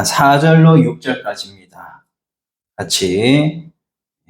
4절로 6절까지입니다. 같이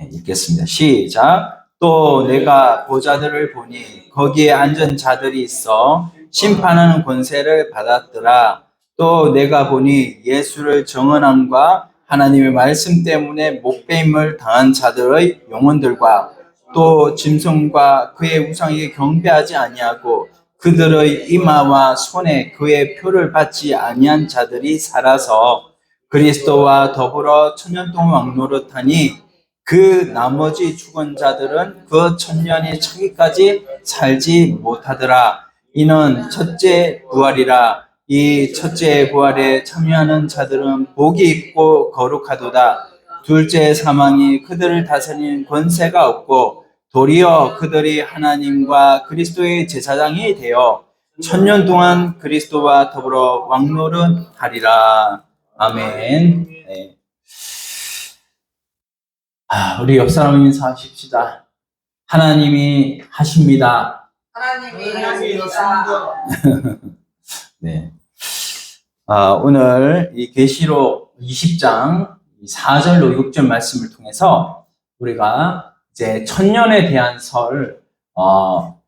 읽겠습니다. 시작. 또 내가 보자들을 보니 거기에 앉은 자들이 있어 심판하는 권세를 받았더라. 또 내가 보니 예수를 정언함과 하나님의 말씀 때문에 목배임을 당한 자들의 영혼들과 또 짐승과 그의 우상에게 경배하지 아니하고 그들의 이마와 손에 그의 표를 받지 아니한 자들이 살아서 그리스도와 더불어 천년 동안 왕노릇하니 그 나머지 죽은 자들은 그 천년이 차기까지 살지 못하더라. 이는 첫째 부활이라. 이 첫째 부활에 참여하는 자들은 복이 있고 거룩하도다. 둘째 사망이 그들을 다스리는 권세가 없고 도리어 그들이 하나님과 그리스도의 제사장이 되어 천년 동안 그리스도와 더불어 왕노릇하리라. 아멘. 네. 우리 옆 사람 인사하십시다. 하나님이 하십니다. 하나님이 하십니다. 네. 오늘 이 계시록 20장 4절로 6절 말씀을 통해서 우리가 이제 천년에 대한 설들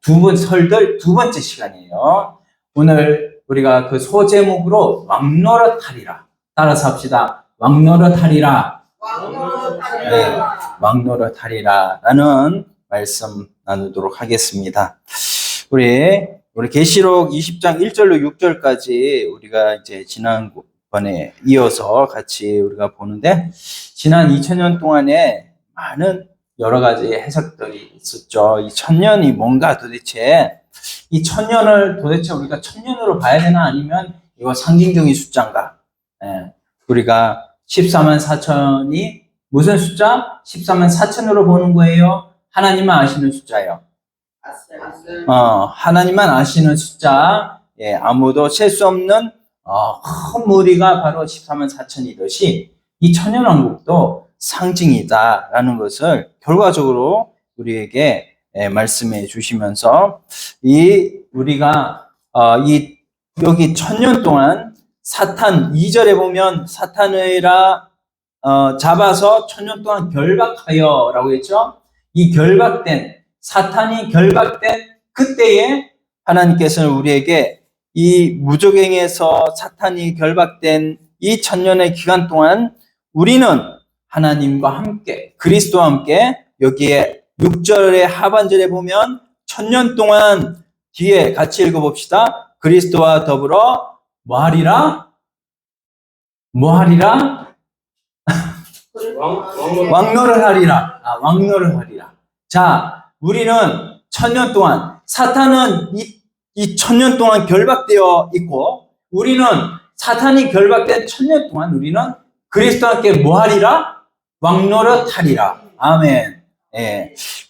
두 번째 시간이에요. 오늘 우리가 그 소제목으로 왕노릇하리라. 따라서 합시다. 왕노릇하리라. 네, 왕노릇하리라 라는 말씀 나누도록 하겠습니다. 우리 계시록 20장 1절로 6절까지 우리가 이제 지난번에 이어서 같이 우리가 보는데, 지난 2000년 동안에 많은 여러 가지 해석들이 있었죠. 이 천년이 뭔가 도대체, 이 천년을 도대체 우리가 천년으로 봐야 되나, 아니면 이거 상징적인 숫자인가? 우리가 14만 4천이 무슨 숫자? 14만 4천으로 보는 거예요? 하나님만 아시는 숫자예요. 하나님만 아시는 숫자, 아무도 셀 수 없는 큰 무리가 바로 14만 4천이듯이 이 천년왕국도 상징이다라는 것을 결과적으로 우리에게 말씀해 주시면서, 우리가 여기 천년 동안 사탄 2절에 보면 사탄의라 잡아서 천년 동안 결박하여라고 했죠. 이 사탄이 결박된 그때에 하나님께서는 우리에게 이 무적행에서 사탄이 결박된 이 천년의 기간 동안 우리는 하나님과 함께, 그리스도와 함께, 여기에 6절의 하반절에 보면 천년 동안, 뒤에 같이 읽어봅시다. 그리스도와 더불어 뭐하리라? 왕노를 하리라. 왕노를 하리라. 자, 우리는 천년 동안, 사탄은 이 천년 동안 결박되어 있고, 우리는 사탄이 결박된 천년 동안 우리는 그리스도와 함께 뭐하리라? 왕노릇하리라. 아멘.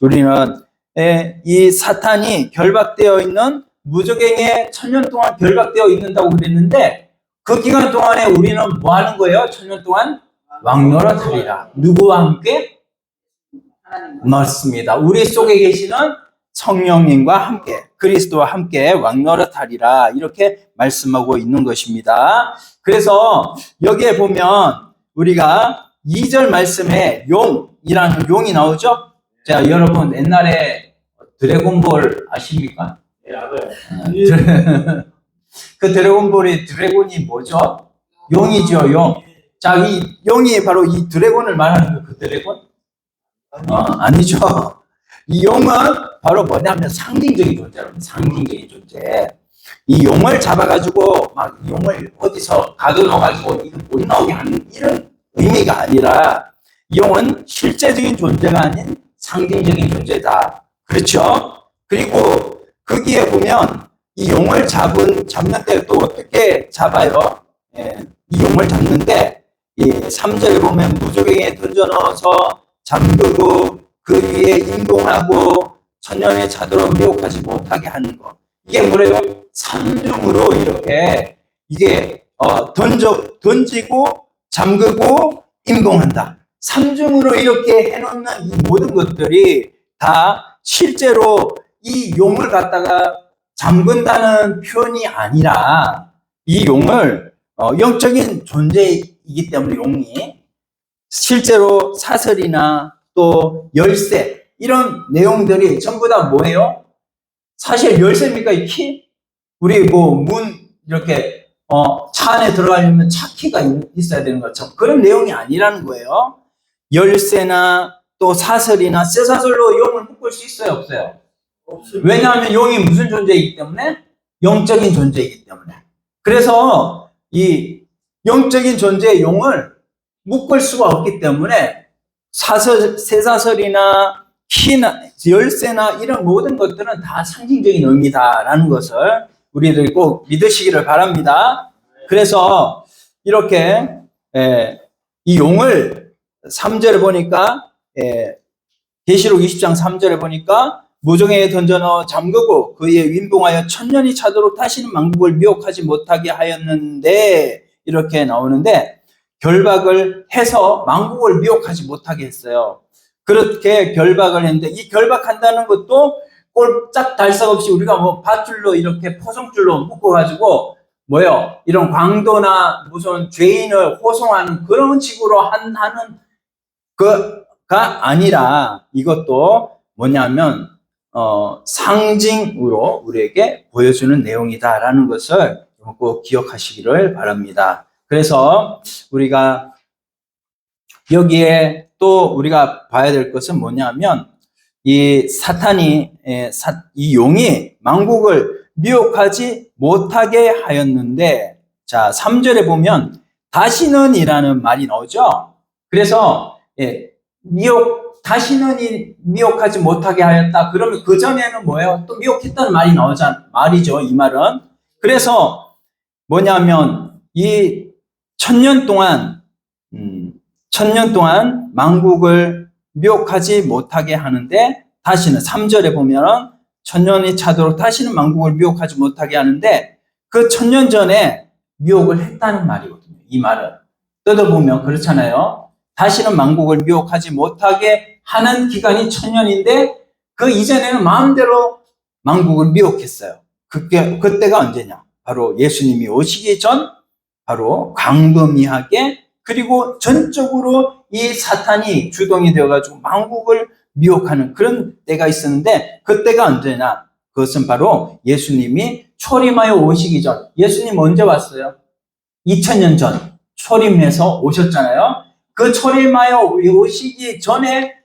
우리는 이 사탄이 결박되어 있는 무적행에 천년 동안 결박되어 있는다고 그랬는데, 그 기간 동안에 우리는 뭐 하는 거예요? 천년 동안 왕노릇하리라. 누구와 함께? 맞습니다. 우리 속에 계시는 성령님과 함께, 그리스도와 함께 왕노릇하리라, 이렇게 말씀하고 있는 것입니다. 그래서 여기에 보면 우리가 2절 말씀에 용이라는 용이 나오죠? 자, 여러분 옛날에 드래곤볼 아십니까? 네, 알아요. 그 드래곤이 뭐죠? 용이죠, 용. 자, 이 용이 바로 이 드래곤을 말하는 거예요. 그 드래곤? 아니죠. 이 용은 바로 뭐냐면 상징적인 존재랍니다. 상징적인 존재. 이 용을 잡아가지고 막 용을 어디서 가둬놓아가지고 이거 못 나오게 하는 이런 의미가 아니라, 이 용은 실제적인 존재가 아닌 상징적인 존재다. 그렇죠? 그리고 거기에 보면 이 용을 잡는 때 또 어떻게 잡아요? 이 용을 잡는데, 이 3절에 보면 무적행에 던져 넣어서 잠그고 그 위에 임동하고 천년의 자도로 미혹하지 못하게 하는 것. 이게 뭐래요? 삼중으로 이렇게 이게 던지고 잠그고 임동한다. 삼중으로 이렇게 해놓는 이 모든 것들이 다 실제로 이 용을 갖다가 잠근다는 표현이 아니라, 이 용을 영적인 존재인 존재이기 때문에 용이 실제로 사설이나 또 열쇠 이런 내용들이 전부 다 뭐예요? 사실 열쇠입니까? 이 키? 우리 뭐 문 이렇게 차 안에 들어가려면 차 키가 있어야 되는 것처럼 그런 내용이 아니라는 거예요. 열쇠나 또 사설이나 쇠사설로 용을 묶을 수 있어요, 없어요? 왜냐하면 용이 무슨 존재이기 때문에? 영적인 존재이기 때문에. 그래서 이 영적인 존재의 용을 묶을 수가 없기 때문에 쇠사설이나 키나 열쇠나 이런 모든 것들은 다 상징적인 의미다라는 것을 우리들이 꼭 믿으시기를 바랍니다. 그래서 이렇게 이 용을 3절에 보니까 계시록 20장 3절에 보니까 무정에 던져 넣어 잠그고 그의 윈봉하여 천년이 차도록 다시는 만국을 미혹하지 못하게 하였는데 이렇게 나오는데 결박을 해서 만국을 미혹하지 못하게 했어요. 그렇게 결박을 했는데 이 결박한다는 것도 꼴짝달싹 없이 우리가 뭐 밧줄로 이렇게 포성줄로 묶어가지고 뭐요? 이런 강도나 무슨 죄인을 호송하는 그런 식으로 하는 그가 아니라 이것도 뭐냐면 상징으로 우리에게 보여주는 내용이다라는 것을 꼭 기억하시기를 바랍니다. 그래서 우리가 여기에 또 우리가 봐야 될 것은 뭐냐면 이 사탄이 이 용이 만국을 미혹하지 못하게 하였는데 자 3절에 보면 다시는 이라는 말이 나오죠. 그래서 다시는 미혹하지 못하게 하였다. 그러면 그 전에는 뭐예요? 또 미혹했다는 말이 말이죠. 이 말은. 그래서 뭐냐면 이 천년 동안 만국을 미혹하지 못하게 하는데 다시는 3절에 보면 천년이 차도록 다시는 만국을 미혹하지 못하게 하는데 그 천년 전에 미혹을 했다는 말이거든요. 이 말은 뜯어보면 그렇잖아요. 다시는 만국을 미혹하지 못하게 하는 기간이 천년인데 그 이전에는 마음대로 만국을 미혹했어요. 그때가 언제냐? 바로 예수님이 오시기 전 바로 광범위하게 그리고 전적으로 이 사탄이 주동이 되어가지고 만국을 미혹하는 그런 때가 있었는데 그때가 언제냐? 그것은 바로 예수님이 초림하여 오시기 전. 예수님 언제 왔어요? 2000년 전 초림해서 오셨잖아요. 그 초림하여 오시기 전에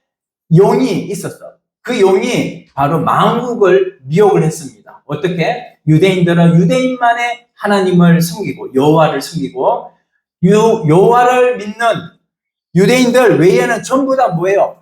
용이 있었어요. 그 용이 바로 만국을 미혹을 했습니다. 어떻게? 유대인들은 유대인만의 하나님을 섬기고 여호와를 섬기고 여호와를 믿는 유대인들 외에는 전부 다 뭐예요?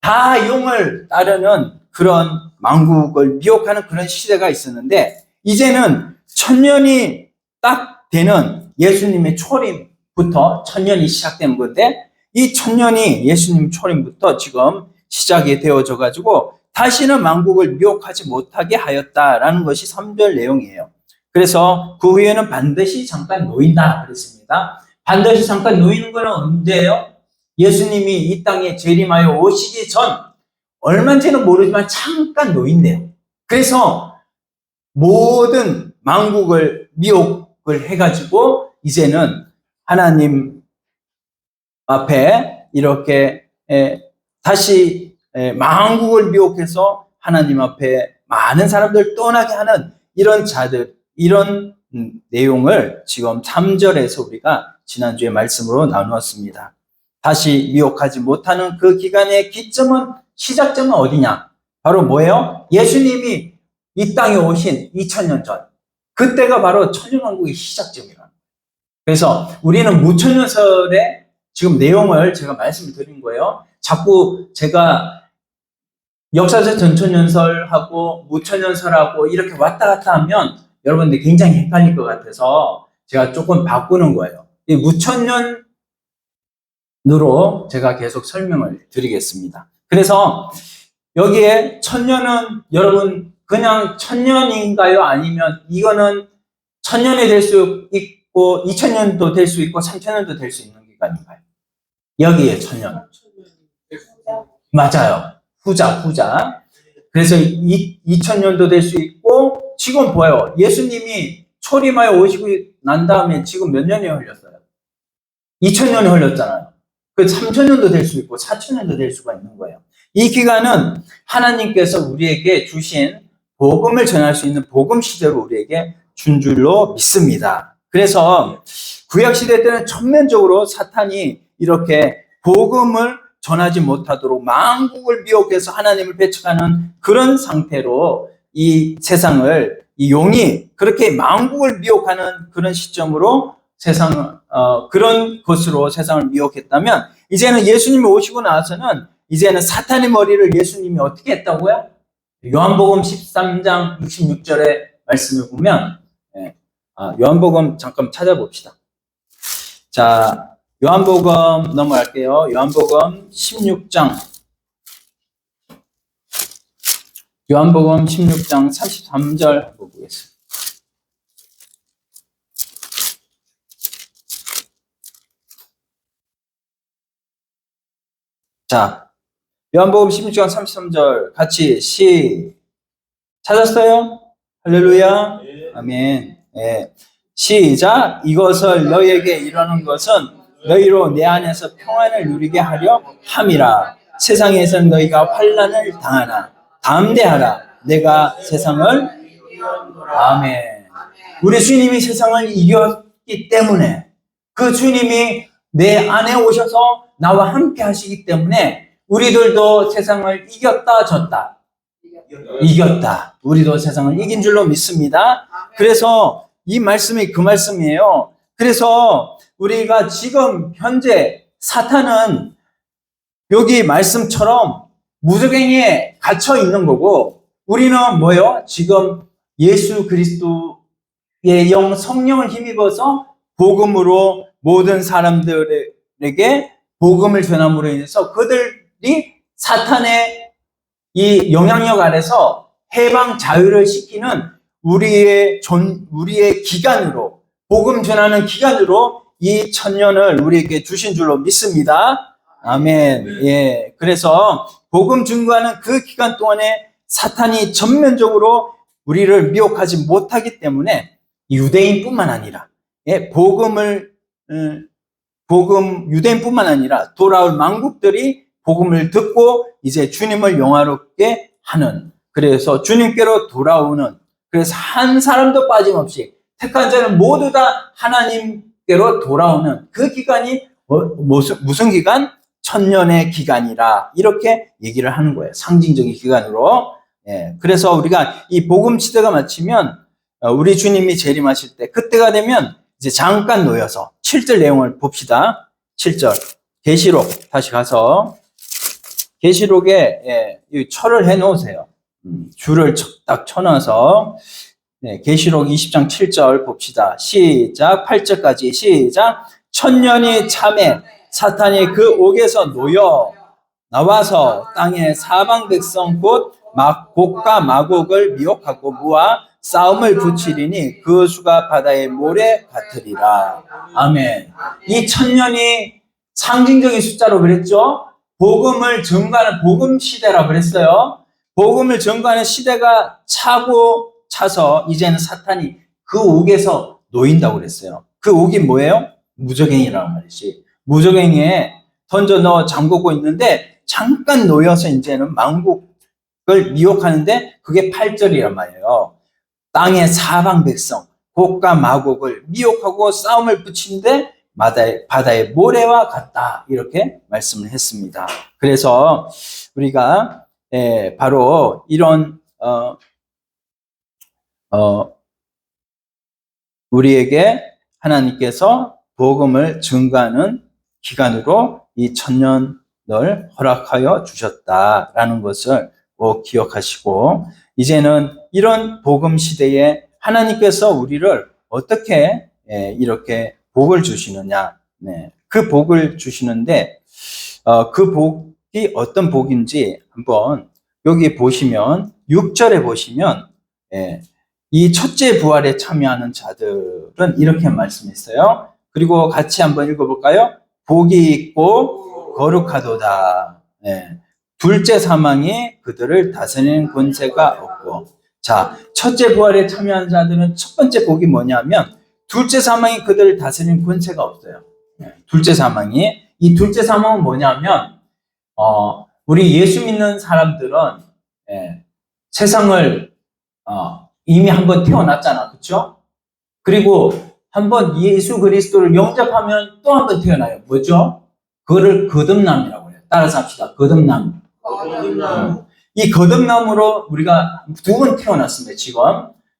다 용을 따르는 그런 만국을 미혹하는 그런 시대가 있었는데 이제는 천년이 딱 되는 예수님의 초림부터 천년이 시작되는 건데 이 천년이 예수님 초림부터 지금 시작이 되어져 가지고 다시는 만국을 미혹하지 못하게 하였다라는 것이 3절 내용이에요. 그래서 그 후에는 반드시 잠깐 놓인다 그랬습니다. 반드시 잠깐 놓이는 것은 언제예요? 예수님이 이 땅에 재림하여 오시기 전 얼마인지는 모르지만 잠깐 놓인대요. 그래서 모든 만국을 미혹을 해가지고 이제는 하나님 앞에 이렇게 다시 만국을 미혹해서 하나님 앞에 많은 사람들 떠나게 하는 이런 자들, 이런 내용을 지금 3절에서 우리가 지난주에 말씀으로 나누었습니다. 다시 미혹하지 못하는 그 기간의 시작점은 어디냐? 바로 뭐예요? 예수님이 이 땅에 오신 2000년 전. 그때가 바로 천년왕국의 시작점이라는 거예요. 그래서 우리는 무천년설의 지금 내용을 제가 말씀을 드린 거예요. 자꾸 제가 역사적 전천년설하고 무천년설하고 이렇게 왔다 갔다 하면 여러분들 굉장히 헷갈릴 것 같아서 제가 조금 바꾸는 거예요. 이 무천년으로 제가 계속 설명을 드리겠습니다. 그래서 여기에 천년은 여러분 그냥 천년인가요? 아니면 이거는 천년이 될 수 있고 2000년도 될 수 있고 3000년도 될 수 있는 기간인가요? 여기에 천년. 맞아요. 후자. 그래서 2000년도 될 수 있고 지금 보여요. 예수님이 초림하여 오시고 난 다음에 지금 몇 년이 흘렸어요? 2000년이 흘렀잖아요. 그 3000년도 될 수 있고 4000년도 될 수가 있는 거예요. 이 기간은 하나님께서 우리에게 주신 복음을 전할 수 있는 복음 시대로 우리에게 준 줄로 믿습니다. 그래서 구약 시대 때는 전면적으로 사탄이 이렇게 복음을 전하지 못하도록 만국을 미혹해서 하나님을 배척하는 그런 상태로 이 세상을, 이 용이 그렇게 만국을 미혹하는 그런 시점으로 그런 것으로 세상을 미혹했다면, 이제는 예수님이 오시고 나서는 이제는 사탄의 머리를 예수님이 어떻게 했다고요? 요한복음 13장 66절의 말씀을 보면, 요한복음 잠깐 찾아봅시다. 자, 요한복음 넘어갈게요. 요한복음 16장 33절 보겠습니다. 자, 요한복음 16장 33절 같이 찾았어요? 할렐루야. 아멘. 예. 시작. 이것을 너희에게 이르는 것은 너희로 내 안에서 평안을 누리게 하려 함이라. 세상에서는 너희가 환난을 당하나 담대하라. 내가 세상을 아멘. 우리 주님이 세상을 이겼기 때문에, 그 주님이 내 안에 오셔서 나와 함께 하시기 때문에 우리들도 세상을 이겼다 졌다. 이겼다. 우리도 세상을 이긴 줄로 믿습니다. 그래서 이 말씀이 그 말씀이에요. 그래서 우리가 지금 현재 사탄은 여기 말씀처럼 무저갱이에 갇혀 있는 거고, 우리는 뭐요? 지금 예수 그리스도의 영 성령을 힘입어서 복음으로 모든 사람들에게 복음을 전함으로 인해서 그들이 사탄의 이 영향력 아래서 해방 자유를 시키는 우리의 기간으로, 복음 전하는 기간으로 이 천년을 우리에게 주신 줄로 믿습니다. 아멘. 예. 그래서 복음 증거하는 그 기간 동안에 사탄이 전면적으로 우리를 미혹하지 못하기 때문에 유대인뿐만 아니라, 예, 유대인뿐만 아니라 돌아올 만국들이 복음을 듣고 이제 주님을 영화롭게 하는, 그래서 주님께로 돌아오는, 그래서 한 사람도 빠짐없이 택한 자는 모두 다 하나님께로 돌아오는 그 기간이 무슨 기간? 천년의 기간이라 이렇게 얘기를 하는 거예요. 상징적인 기간으로. 예, 그래서 우리가 이 복음 시대가 마치면 우리 주님이 재림하실 때, 그때가 되면 이제 잠깐 놓여서 7절 내용을 봅시다. 7절 계시록 다시 가서 계시록에 철을 해 놓으세요. 줄을 딱 쳐놔서 계시록 20장 7절 봅시다. 시작. 8절까지 시작. 천년이 참에 사탄이 그 옥에서 놓여 나와서 땅의 사방 백성 곧 곡과 마곡을 미혹하고 무와 싸움을 붙이리니 그 수가 바다의 모래 같으리라. 아멘. 이 천년이 상징적인 숫자로 그랬죠. 복음을 전가하는 복음 시대라고 그랬어요. 복음을 전가하는 시대가 차서 이제는 사탄이 그 옥에서 놓인다고 그랬어요. 그 옥이 뭐예요? 무저갱이라는 말이지. 무저갱이에 던져 넣어 잠그고 있는데 잠깐 놓여서 이제는 만국을 미혹하는데, 그게 8절이란 말이에요. 땅의 사방 백성 곡과 마곡을 미혹하고 싸움을 붙이는데 바다의 모래와 같다, 이렇게 말씀을 했습니다. 그래서 우리가 바로 이런 우리에게 하나님께서 복음을 증거하는 기간으로 이 천년을 허락하여 주셨다라는 것을 꼭 기억하시고, 이제는 이런 복음 시대에 하나님께서 우리를 어떻게 이렇게 복을 주시느냐, 그 복을 주시는데 그 복이 어떤 복인지 한번 여기 보시면 6절에 보시면 이 첫째 부활에 참여하는 자들은 이렇게 말씀했어요. 그리고 같이 한번 읽어볼까요? 복이 있고 거룩하도다. 둘째 사망이 그들을 다스리는 권세가 없고. 자, 첫째 부활에 참여한 자들은 첫 번째 복이 뭐냐면 둘째 사망이 그들을 다스리는 권세가 없어요. 둘째 사망이. 이 둘째 사망은 뭐냐면, 우리 예수 믿는 사람들은, 세상을, 이미 한번 태어났잖아. 그쵸? 그리고 한번 예수 그리스도를 영접하면 또 한번 태어나요. 뭐죠? 그거를 거듭남이라고 해요. 따라서 합시다. 거듭남. 이 거듭남으로 우리가 두 번 태어났습니다, 지금.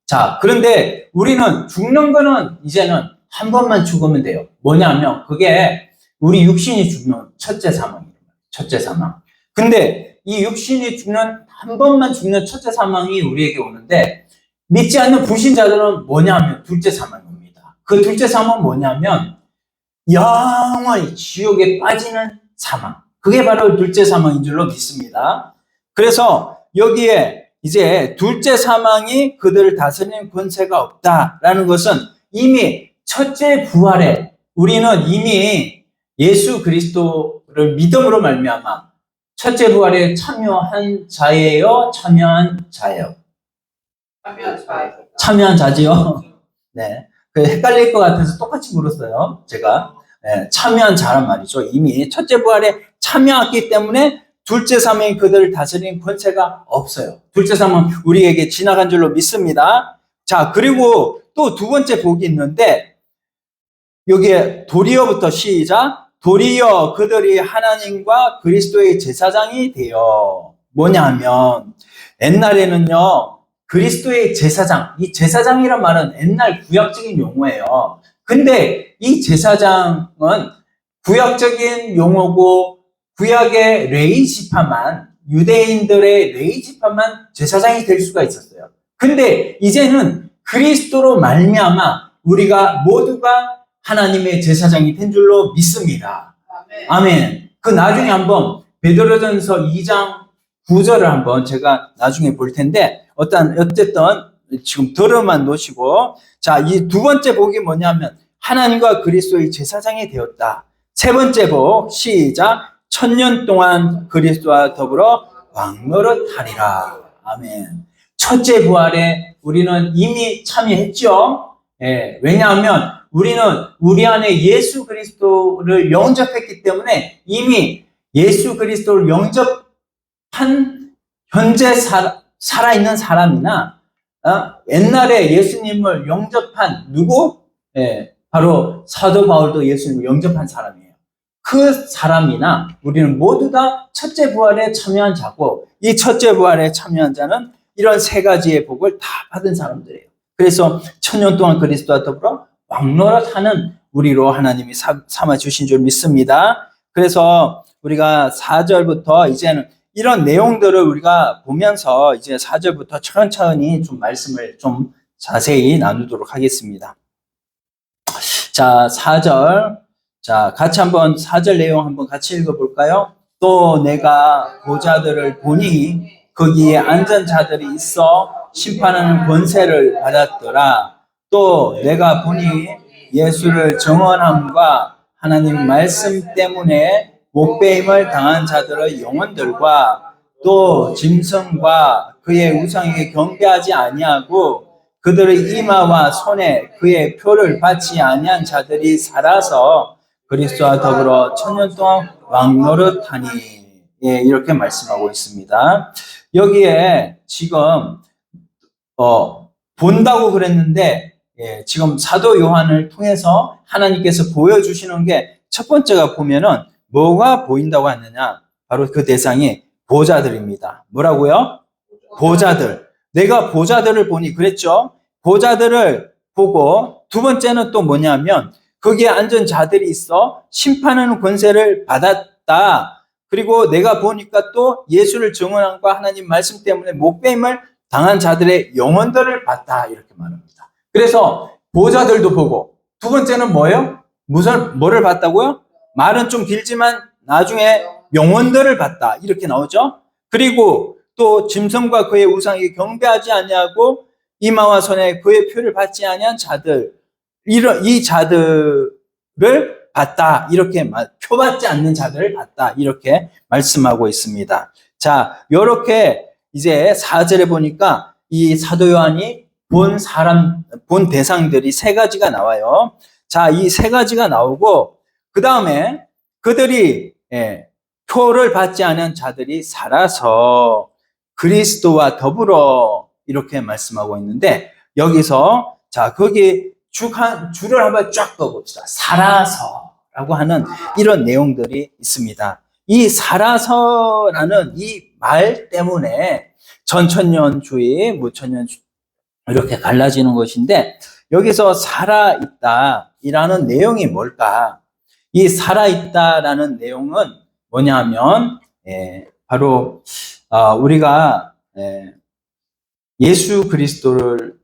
자, 그런데 우리는 죽는 거는 이제는 한 번만 죽으면 돼요. 뭐냐면, 그게 우리 육신이 죽는 첫째 사망이에요. 첫째 사망. 근데 이 육신이 죽는, 한 번만 죽는 첫째 사망이 우리에게 오는데, 믿지 않는 불신자들은 뭐냐면, 둘째 사망입니다. 그 둘째 사망은 뭐냐면, 영원히 지옥에 빠지는 사망. 그게 바로 둘째 사망인 줄로 믿습니다. 그래서 여기에 이제 둘째 사망이 그들을 다스리는 권세가 없다라는 것은 이미 첫째 부활에 우리는 이미 예수 그리스도를 믿음으로 말미암아 첫째 부활에 참여한 자예요? 참여한 자예요? 참여한 자지요? 네. 헷갈릴 것 같아서 똑같이 물었어요. 제가. 네, 참여한 자란 말이죠. 이미 첫째 부활에 참여했기 때문에 둘째 사망이 그들을 다스리는 권세가 없어요. 둘째 사망은 우리에게 지나간 줄로 믿습니다. 자, 그리고 또 두 번째 복이 있는데, 여기에 도리어부터 시작. 도리어 그들이 하나님과 그리스도의 제사장이 되어. 뭐냐면, 옛날에는요, 그리스도의 제사장, 이 제사장이란 말은 옛날 구약적인 용어예요. 근데 이 제사장은 구약적인 용어고, 구약의 레위 지파만, 유대인들의 레위 지파만 제사장이 될 수가 있었어요. 근데 이제는 그리스도로 말미암아 우리가 모두가 하나님의 제사장이 된 줄로 믿습니다. 아멘. 그 나중에 한번 베드로전서 2장 9절을 한번 제가 나중에 볼 텐데, 어쨌든 지금 들어만 놓으시고, 자, 이 두 번째 복이 뭐냐면 하나님과 그리스도의 제사장이 되었다. 세 번째 복 시작. 1000년 동안 그리스도와 더불어 왕노릇하리라. 아멘. 첫째 부활에 우리는 이미 참여했죠. 왜냐하면 우리는 우리 안에 예수 그리스도를 영접했기 때문에 이미 예수 그리스도를 영접한 현재 살아있는 사람이나 옛날에 예수님을 영접한 누구? 바로 사도 바울도 예수님을 영접한 사람이에요. 그 사람이나 우리는 모두 다 첫째 부활에 참여한 자고, 이 첫째 부활에 참여한 자는 이런 세 가지의 복을 다 받은 사람들이에요. 그래서 1000년 동안 그리스도와 더불어 왕노릇하는 우리로 하나님이 삼아 주신 줄 믿습니다. 그래서 우리가 4절부터 이제는 이런 내용들을 우리가 보면서 이제 4절부터 천천히 좀 말씀을 좀 자세히 나누도록 하겠습니다. 자, 4절. 자, 같이 한번 4절 내용 한번 같이 읽어볼까요? 또 내가 보좌들을 보니 거기에 앉은 자들이 있어 심판하는 권세를 받았더라. 또 내가 보니 예수를 정언함과 하나님 말씀 때문에 목배임을 당한 자들의 영혼들과 또 짐승과 그의 우상에게 경배하지 아니하고 그들의 이마와 손에 그의 표를 받지 아니한 자들이 살아서 그리스도와 더불어 1000년 동안 왕노릇하니. 이렇게 말씀하고 있습니다. 여기에 지금 본다고 그랬는데, 지금 사도 요한을 통해서 하나님께서 보여주시는 게 첫 번째가 보면은 뭐가 보인다고 하느냐? 바로 그 대상이 보좌들입니다. 뭐라고요? 보좌들. 내가 보좌들을 보니 그랬죠? 보좌들을 보고, 두 번째는 또 뭐냐면 거기에 앉은 자들이 있어 심판하는 권세를 받았다. 그리고 내가 보니까 또 예수를 증언함과 하나님 말씀 때문에 목배임을 당한 자들의 영혼들을 봤다. 이렇게 말합니다. 그래서 보좌들도 보고, 두 번째는 뭐예요? 뭐를 봤다고요? 말은 좀 길지만 나중에 영혼들을 봤다. 이렇게 나오죠. 그리고 또 짐승과 그의 우상에게 경배하지 아니하고 이마와 손에 그의 표를 받지 아니한 자들, 이 자들을 봤다. 이렇게 표받지 않는 자들을 봤다. 이렇게 말씀하고 있습니다. 자, 이렇게 이제 4절에 보니까 이 사도 요한이 본 대상들이 세 가지가 나와요. 자, 이 세 가지가 나오고, 그 다음에 그들이 표를 받지 않은 자들이 살아서 그리스도와 더불어 이렇게 말씀하고 있는데 여기서 자 거기 줄을 한번 쫙 떠봅시다. 살아서라고 하는 이런 내용들이 있습니다. 이 살아서라는 이 말 때문에 전천년주의, 무천년주의 이렇게 갈라지는 것인데 여기서 살아있다이라는 내용이 뭘까? 이 살아있다라는 내용은 뭐냐면 바로 우리가 예수 그리스도를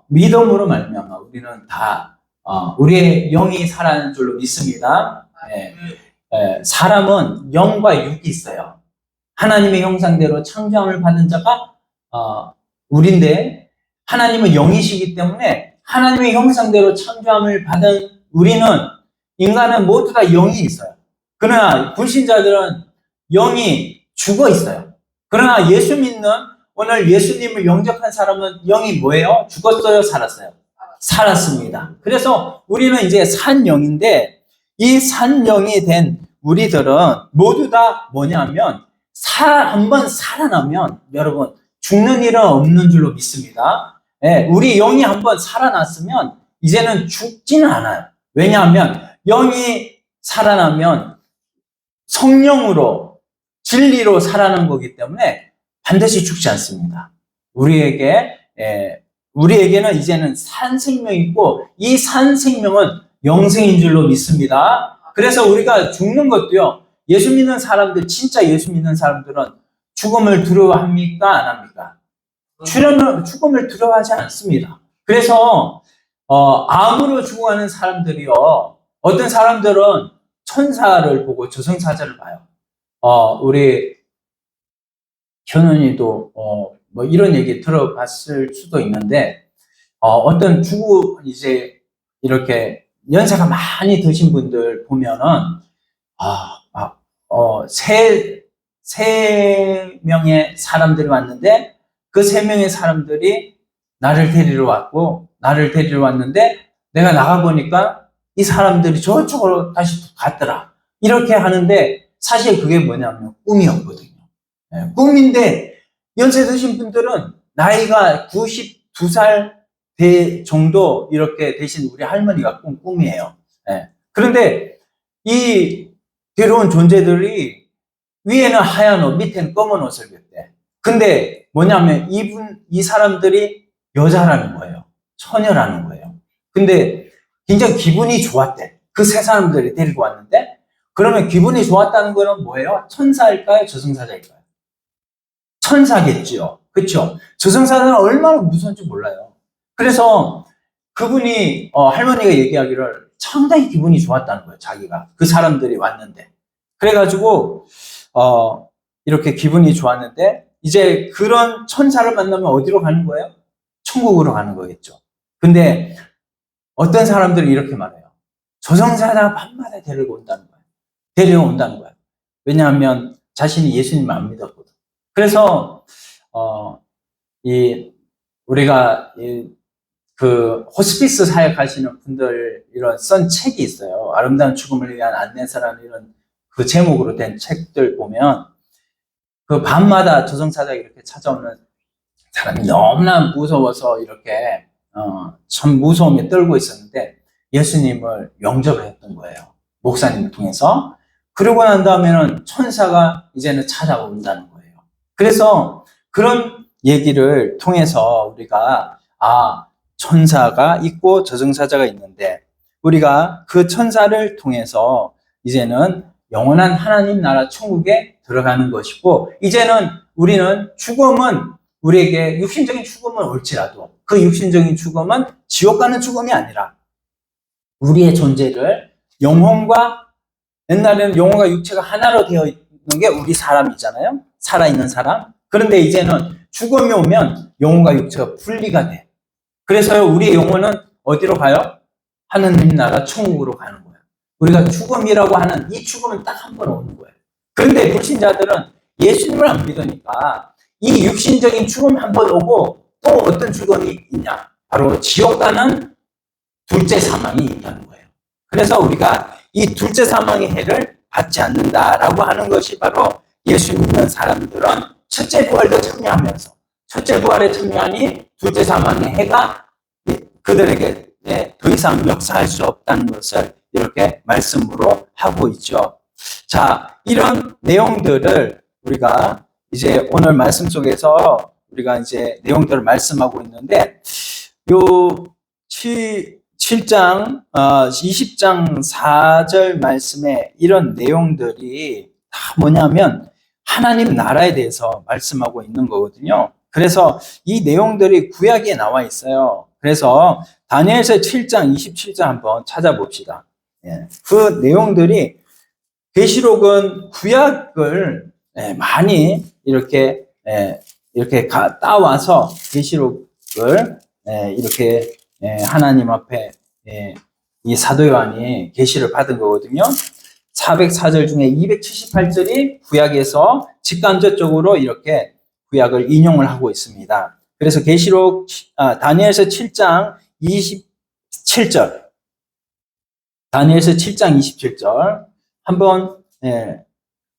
믿음으로 말미암아 우리는 다 우리의 영이 살아있는 줄로 믿습니다. 사람은 영과 육이 있어요. 하나님의 형상대로 창조함을 받은 자가 우리인데 하나님은 영이시기 때문에 하나님의 형상대로 창조함을 받은 우리는 인간은 모두 다 영이 있어요. 그러나 불신자들은 영이 죽어 있어요. 그러나 예수 믿는 오늘 예수님을 영접한 사람은 영이 뭐예요? 죽었어요? 살았어요? 살았습니다. 그래서 우리는 이제 산 영인데 이 산 영이 된 우리들은 모두 다 뭐냐면 한번 살아나면 여러분 죽는 일은 없는 줄로 믿습니다. 우리 영이 한번 살아났으면 이제는 죽지는 않아요. 왜냐하면 영이 살아나면 성령으로 진리로 살아난 거기 때문에 반드시 죽지 않습니다. 우리에게는 이제는 산 생명이 있고 이 산 생명은 영생인 줄로 믿습니다. 그래서 우리가 죽는 것도요. 예수 믿는 사람들, 진짜 예수 믿는 사람들은 죽음을 두려워합니까? 안 합니까? 죽음을 두려워하지 않습니다. 그래서 암으로 죽어가는 사람들이요. 어떤 사람들은 천사를 보고 저승사자를 봐요. 우리 현은이도 뭐 이런 얘기 들어봤을 수도 있는데 어떤 이제 이렇게 연세가 많이 드신 분들 보면은 세 명의 사람들이 왔는데 그 세 명의 사람들이 나를 데리러 왔는데 내가 나가보니까 이 사람들이 저쪽으로 다시 갔더라. 이렇게 하는데 사실 그게 뭐냐면 꿈이었거든요. 꿈인데 연세 드신 분들은 나이가 92살 정도 이렇게 되신 우리 할머니가 꿈이에요. 그런데 이 괴로운 존재들이 위에는 하얀 옷, 밑에는 검은 옷을 입대. 근데 뭐냐면 이 사람들이 여자라는 거예요. 처녀라는 거예요. 근데 굉장히 기분이 좋았대. 그 세 사람들이 데리고 왔는데 그러면 기분이 좋았다는 거는 뭐예요? 천사일까요? 저승사자일까요? 천사겠죠. 그렇죠? 저승사자는 얼마나 무서운지 몰라요. 그래서 그분이 할머니가 얘기하기를 상당히 기분이 좋았다는 거예요. 자기가 그 사람들이 왔는데 그래가지고 이렇게 기분이 좋았는데 이제 그런 천사를 만나면 어디로 가는 거예요? 천국으로 가는 거겠죠. 근데 어떤 사람들이 이렇게 말해요. 저승사자가 밤마다 데려온다는 거예요. 왜냐하면 자신이 예수님을 안 믿었거든. 그래서 우리가 그 호스피스 사역하시는 분들 이런 쓴 책이 있어요. 아름다운 죽음을 위한 안내서라는 이런 그 제목으로 된 책들 보면 그 밤마다 저승사자가 이렇게 찾아오는 사람이 너무나 무서워서 이렇게 참 무서움에 떨고 있었는데 예수님을 영접을 했던 거예요. 목사님을 통해서. 그러고 난 다음에는 천사가 이제는 찾아온다는 거예요. 그래서 그런 얘기를 통해서 우리가 천사가 있고 저승사자가 있는데 우리가 그 천사를 통해서 이제는 영원한 하나님 나라 천국에 들어가는 것이고 이제는 우리는 죽음은 우리에게 육신적인 죽음은 올지라도 그 육신적인 죽음은 지옥 가는 죽음이 아니라 우리의 존재를 영혼과 옛날에는 영혼과 육체가 하나로 되어 있는 게 우리 사람이잖아요. 살아있는 사람. 그런데 이제는 죽음이 오면 영혼과 육체가 분리가 돼. 그래서 우리의 영혼은 어디로 가요? 하느님 나라 천국으로 가는 거예요. 우리가 죽음이라고 하는 이 죽음은 딱 한 번 오는 거예요. 그런데 불신자들은 예수님을 안 믿으니까 이 육신적인 죽음 한 번 오고 또 어떤 죽음이 있냐? 바로 지옥 가는 둘째 사망이 있다는 거예요. 그래서 우리가 이 둘째 사망의 해를 받지 않는다라고 하는 것이 바로 예수 믿는 사람들은 첫째 부활도 참여하면서 첫째 부활에 참여하니 둘째 사망의 해가 그들에게 더 이상 역사할 수 없다는 것을 이렇게 말씀으로 하고 있죠. 자, 이런 내용들을 우리가 이제 오늘 말씀 속에서 우리가 이제 내용들을 말씀하고 있는데 요 7장 20장 4절 말씀에 이런 내용들이 다 뭐냐면 하나님 나라에 대해서 말씀하고 있는 거거든요. 그래서 이 내용들이 구약에 나와 있어요. 그래서 다니엘서 7장 27절 한번 찾아봅시다. 그 내용들이 계시록은 구약을 많이 이렇게 따와서 계시록을 이렇게 하나님 앞에 이 사도 요한이 계시를 받은 거거든요. 404절 중에 278절이 구약에서 직간접적으로 이렇게 구약을 인용을 하고 있습니다. 그래서 계시록 다니엘서 7장 27절 다니엘서 7장 27절 한번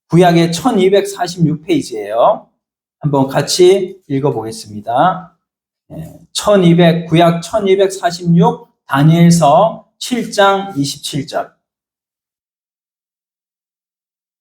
구약의 1246페이지예요. 한번 같이 읽어보겠습니다. 구약 1246 다니엘서 7장 27절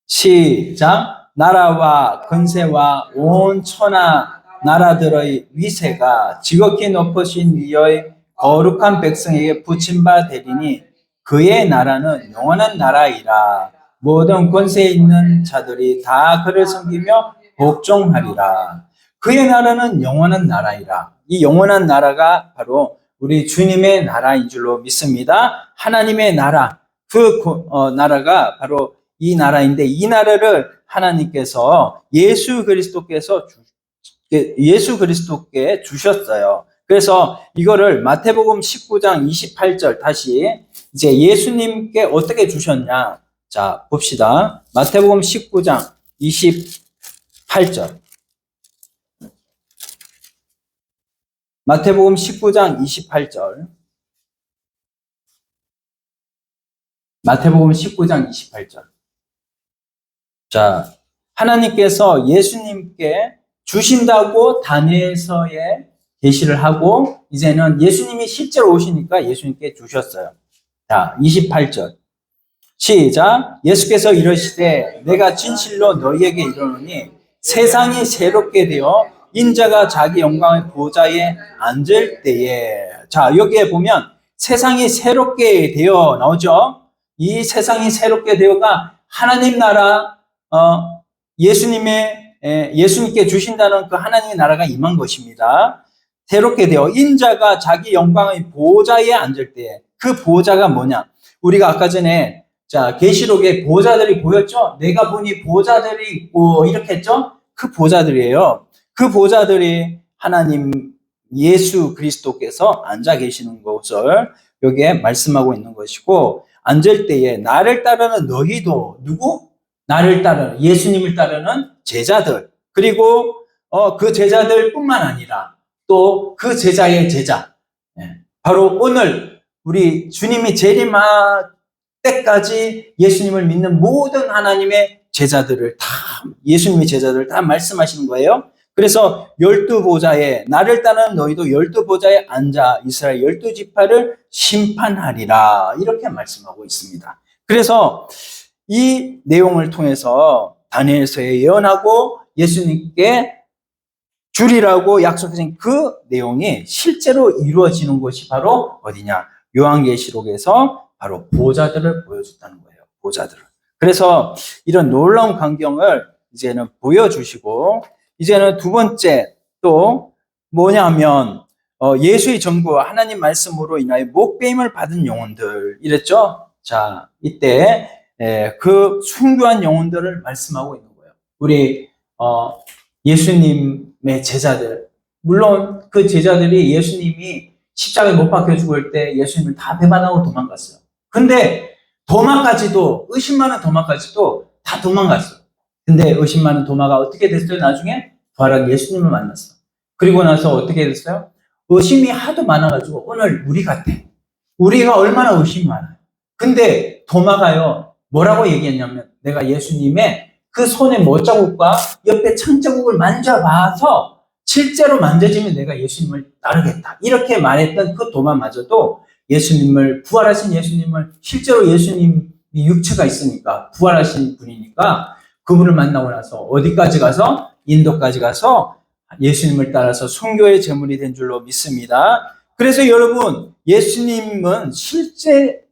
시작. 나라와 권세와 온 천하 나라들의 위세가 지극히 높으신 이의 거룩한 백성에게 붙임바 되리니 그의 나라는 영원한 나라이라. 모든 권세에 있는 자들이 다 그를 섬기며 복종하리라. 그의 나라는 영원한 나라이라. 이 영원한 나라가 바로 우리 주님의 나라인 줄로 믿습니다. 하나님의 나라, 나라가 바로 이 나라인데 이 나라를 하나님께서 예수 그리스도께 주셨어요. 그래서 이거를 마태복음 19장 28절 다시 이제 예수님께 어떻게 주셨냐? 자, 봅시다. 마태복음 19장 28절. 마태복음 19장 28절. 마태복음 19장 28절. 자, 하나님께서 예수님께 주신다고 다니엘서에 계시를 하고 이제는 예수님이 실제로 오시니까 예수님께 주셨어요. 자, 28절. 시작. 예수께서 이러시되 내가 진실로 너희에게 이르노니 세상이 새롭게 되어 인자가 자기 영광의 보좌에 앉을 때에. 자, 여기에 보면 세상이 새롭게 되어 나오죠. 이 세상이 새롭게 되어가 하나님 나라 예수님께 주신다는 그 하나님의 나라가 임한 것입니다. 새롭게 되어 인자가 자기 영광의 보좌에 앉을 때 그 보좌가 뭐냐? 우리가 아까 전에 자 계시록에 보좌들이 보였죠? 내가 보니 보좌들이 있고 이렇게 했죠? 그 보좌들이에요. 그 보좌들이 하나님 예수 그리스도께서 앉아 계시는 것을 여기에 말씀하고 있는 것이고 앉을 때에 나를 따르는 너희도 누구? 나를 따르는 예수님을 따르는 제자들 그리고 그 제자들뿐만 아니라 또 그 제자의 제자 바로 오늘 우리 주님이 재림할 때까지 예수님을 믿는 모든 하나님의 제자들을 다 예수님의 제자들을 다 말씀하시는 거예요. 그래서 12보좌에 나를 따르는 너희도 12보좌에 앉아 이스라엘 12지파를 심판하리라 이렇게 말씀하고 있습니다. 그래서 이 내용을 통해서 다니엘서에 예언하고 예수님께 주리라고 약속하신 그 내용이 실제로 이루어지는 것이 바로 어디냐? 요한계시록에서 바로 보좌들을 보여줬다는 거예요. 보좌들을. 그래서 이런 놀라운 광경을 이제는 보여주시고 이제는 두 번째 또 뭐냐면 예수의 정부와 하나님 말씀으로 인하여 목배임을 받은 영혼들 이랬죠. 자 이때 그 순교한 영혼들을 말씀하고 있는 거예요. 우리 예수님의 제자들 물론 그 제자들이 예수님이 십자가에 못 박혀 죽을 때 예수님을 다 배반하고 도망갔어요. 근데 도마까지도 의심 많은 도마까지도 다 도망갔어요. 근데 의심 많은 도마가 어떻게 됐어요? 나중에 부활한 예수님을 만났어. 그리고 나서 어떻게 됐어요? 의심이 하도 많아가지고 오늘 우리 같아. 우리가 얼마나 의심이 많아요. 근데 도마가요, 뭐라고 얘기했냐면, 내가 예수님의 그 손의 못자국과 옆에 창자국을 만져봐서 실제로 만져지면 내가 예수님을 따르겠다. 이렇게 말했던 그 도마마저도 예수님을, 부활하신 예수님을, 실제로 예수님이 육체가 있으니까, 부활하신 분이니까 그분을 만나고 나서 어디까지 가서? 인도까지 가서 예수님을 따라서 순교의 제물이 된 줄로 믿습니다. 그래서 여러분, 예수님은 실제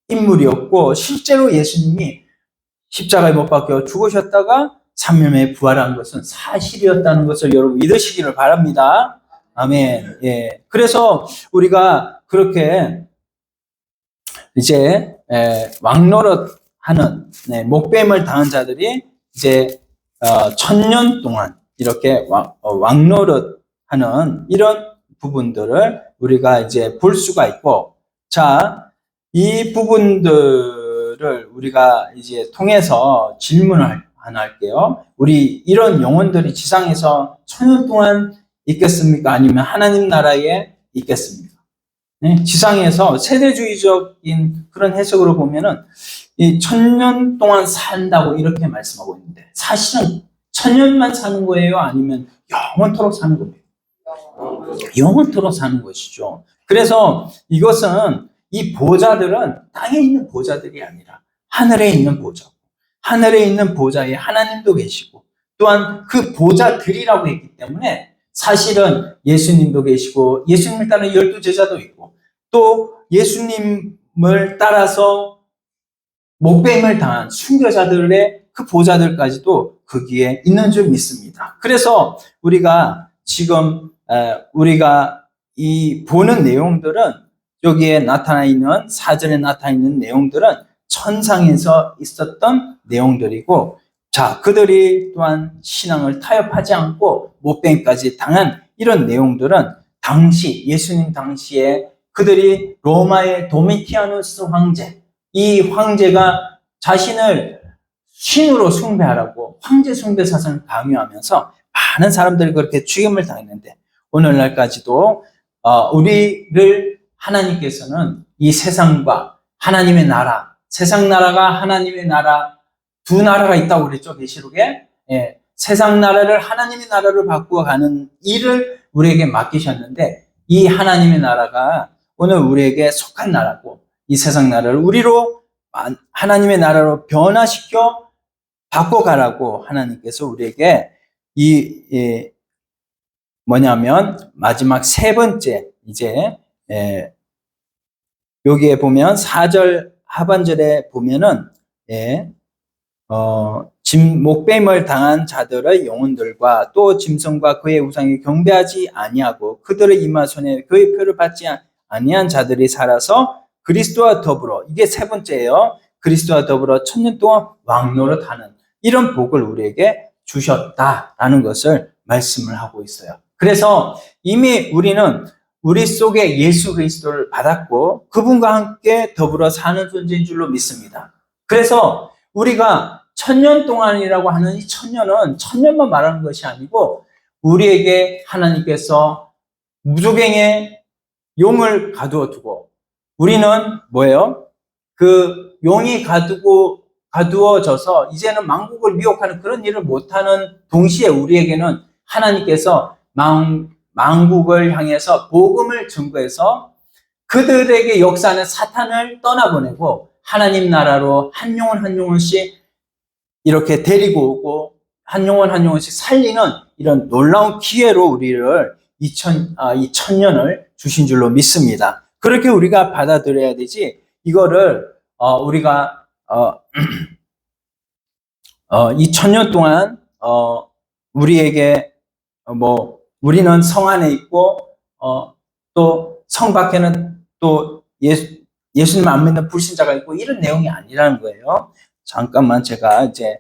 인물이었고, 실제로 예수님이 십자가에 못 박혀 죽으셨다가 3일 만에 부활한 것은 사실이었다는 것을 여러분 믿으시기를 바랍니다. 아멘. 예. 그래서 우리가 그렇게 이제 왕노릇 하는 목뱀을 당한 자들이 이제 1000년 동안 이렇게 왕노릇 하는 이런 부분들을 우리가 이제 볼 수가 있고, 자, 이 부분들을 우리가 이제 통해서 질문을 하나 할게요. 우리 이런 영혼들이 지상에서 1000년 동안 있겠습니까? 아니면 하나님 나라에 있겠습니까? 네? 지상에서 세대주의적인 그런 해석으로 보면은 이 1000년 동안 산다고 이렇게 말씀하고 있는데, 사실은 1000년만 사는 거예요? 아니면 영원토록 사는 거예요? 영원토록 사는 것이죠. 그래서 이것은 이 보좌들은 땅에 있는 보좌들이 아니라 하늘에 있는 보좌. 하늘에 있는 보좌에 하나님도 계시고, 또한 그 보좌들이라고 했기 때문에 사실은 예수님도 계시고, 예수님을 따르는 12제자도 있고, 또 예수님을 따라서 목뱀을 당한 순교자들의 그 보좌들까지도 거기에 있는 줄 믿습니다. 그래서 우리가 지금 우리가 이 보는 내용들은, 여기에 나타나 있는, 사절에 나타나 있는 내용들은 천상에서 있었던 내용들이고, 자, 그들이 또한 신앙을 타협하지 않고 못뱀까지 당한 이런 내용들은 당시, 예수님 당시에 그들이 로마의 도미티아누스 황제, 이 황제가 자신을 신으로 숭배하라고 황제 숭배 사상을 강요하면서 많은 사람들이 그렇게 죽임을 당했는데, 오늘날까지도 우리를 하나님께서는 이 세상과 하나님의 나라, 세상 나라가 하나님의 나라, 두 나라가 있다고 그랬죠, 계시록에. 예, 세상 나라를 하나님의 나라로 바꾸어가는 일을 우리에게 맡기셨는데, 이 하나님의 나라가 오늘 우리에게 속한 나라고, 이 세상 나라를 우리로 하나님의 나라로 변화시켜 바꿔가라고 하나님께서 우리에게 뭐냐면 마지막 세 번째, 이제 여기에 보면 4절 하반절에 보면은 목뱀을 당한 자들의 영혼들과 또 짐승과 그의 우상에 경배하지 아니하고 그들의 이마손에 그의 표를 받지 아니한 자들이 살아서 그리스도와 더불어, 이게 세 번째예요. 그리스도와 더불어 1000년 동안 왕노릇하는 이런 복을 우리에게 주셨다라는 것을 말씀을 하고 있어요. 그래서 이미 우리는 우리 속에 예수 그리스도를 받았고 그분과 함께 더불어 사는 존재인 줄로 믿습니다. 그래서 우리가 1000년 동안이라고 하는 이 1000년은 1000년만 말하는 것이 아니고, 우리에게 하나님께서 무조갱의 용을 가두어 두고, 우리는 뭐예요? 그 용이 가두어져서 이제는 만국을 미혹하는 그런 일을 못하는 동시에 우리에게는 하나님께서 만국을 향해서 복음을 증거해서 그들에게 역사하는 사탄을 떠나보내고 하나님 나라로 한 영혼 한 영혼씩 이렇게 데리고 오고 한 영혼 한 영혼씩 살리는 이런 놀라운 기회로 우리를 이 1000년을 주신 줄로 믿습니다. 그렇게 우리가 받아들여야 되지, 이거를 우리가 이 1000년 동안 우리에게 우리는 성 안에 있고 또 성 밖에는 또 예수님 안 믿는 불신자가 있고 이런 내용이 아니라는 거예요. 잠깐만 제가 이제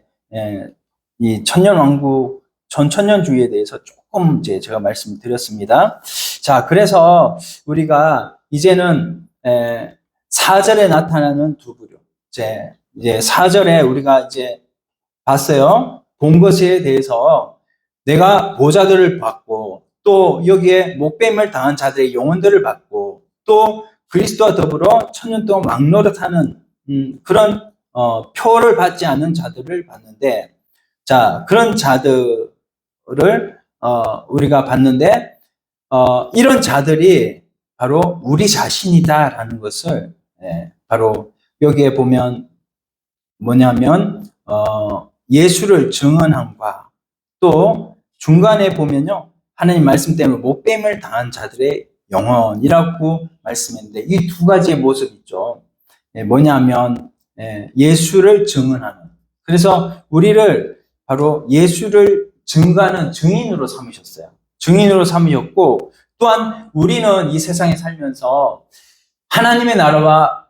이 천년왕국 전천년주의에 대해서 조금 이제 제가 말씀드렸습니다. 자, 그래서 우리가 이제는 4절에 나타나는 두 부류, 이제 4절에 우리가 이제 봤어요. 본 것에 대해서 내가 보좌들을 받고 또 여기에 목뱀을 당한 자들의 영혼들을 받고 또 그리스도와 더불어 1000년 동안 왕노릇하는 그런 표를 받지 않는 자들을 봤는데, 자, 그런 자들을 우리가 봤는데, 이런 자들이 바로 우리 자신이다라는 것을, 바로 여기에 보면 뭐냐면 예수를 증언함과, 또 중간에 보면요, 하나님 말씀 때문에 못됨을 당한 자들의 영혼이라고 말씀했는데, 이 두 가지의 모습이 있죠. 뭐냐면 예수를 증언하는, 그래서 우리를 바로 예수를 증거하는 증인으로 삼으셨어요. 증인으로 삼으셨고, 또한 우리는 이 세상에 살면서 하나님의 나라와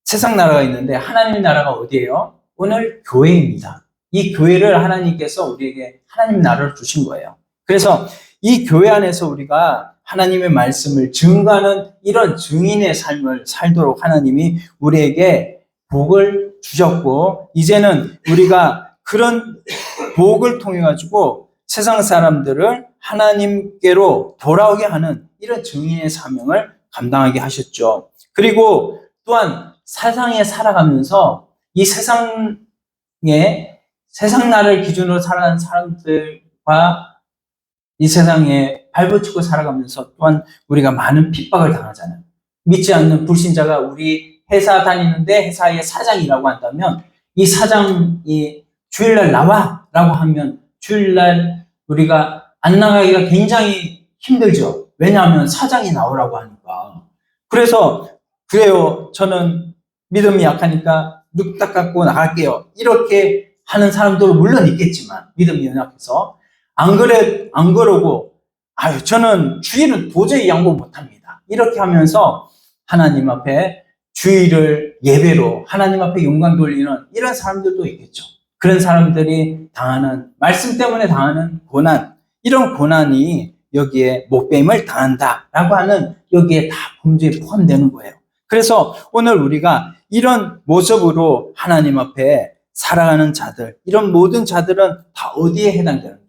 세상 나라가 있는데, 하나님의 나라가 어디예요? 오늘 교회입니다. 이 교회를 하나님께서 우리에게 하나님의 나라를 주신 거예요. 그래서 이 교회 안에서 우리가 하나님의 말씀을 증거하는 이런 증인의 삶을 살도록 하나님이 우리에게 복을 주셨고, 이제는 우리가 그런 복을 통해 가지고 세상 사람들을 하나님께로 돌아오게 하는 이런 증인의 사명을 감당하게 하셨죠. 그리고 또한 세상에 살아가면서 이 세상 나라를 기준으로 살아가는 사람들과 이 세상에 발붙이고 살아가면서 또한 우리가 많은 핍박을 당하잖아요. 믿지 않는 불신자가 우리 회사 다니는데 회사의 사장이라고 한다면, 이 사장이 주일날 나와 라고 하면 주일날 우리가 안 나가기가 굉장히 힘들죠. 왜냐하면 사장이 나오라고 하니까. 그래서 그래요, 저는 믿음이 약하니까 뚝딱 갖고 나갈게요, 이렇게 하는 사람도 물론 있겠지만, 믿음이 연약해서 안 그러고, 저는 주일은 도저히 양보 못합니다, 이렇게 하면서 하나님 앞에 주일을 예배로 하나님 앞에 영광 돌리는 이런 사람들도 있겠죠. 그런 사람들이 당하는, 말씀 때문에 당하는 고난, 이런 고난이 여기에 못뱀을 당한다라고 하는, 여기에 다 범죄에 포함되는 거예요. 그래서 오늘 우리가 이런 모습으로 하나님 앞에 살아가는 자들, 이런 모든 자들은 다 어디에 해당됩니까?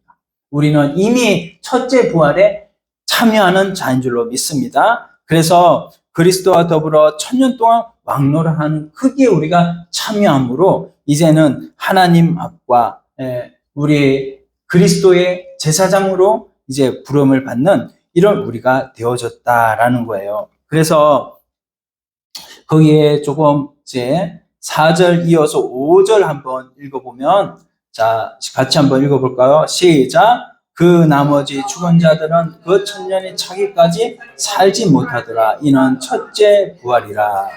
우리는 이미 첫째 부활에 참여하는 자인 줄로 믿습니다. 그래서 그리스도와 더불어 1000년 동안 왕노를 하는 크기에 우리가 참여함으로, 이제는 하나님 앞과 우리 그리스도의 제사장으로 이제 부름을 받는 이런 우리가 되어졌다라는 거예요. 그래서 거기에 조금 이제 4절 이어서 5절 한번 읽어보면, 자, 같이 한번 읽어볼까요? 시작. 그 나머지 죽은 자들은 그 1000년이 차기까지 살지 못하더라. 이는 첫째 부활이라.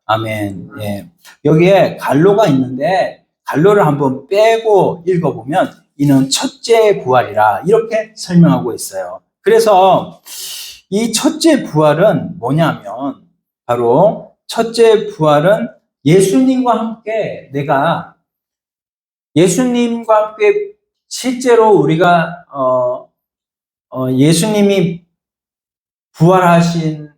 아멘. 예. 여기에 갈로가 있는데, 갈로를 한번 빼고 읽어보면 이는 첫째 부활이라, 이렇게 설명하고 있어요. 그래서 이 첫째 부활은 뭐냐면, 바로 첫째 부활은 예수님과 함께, 내가 예수님과 함께 실제로 우리가 예수님이 부활하시고,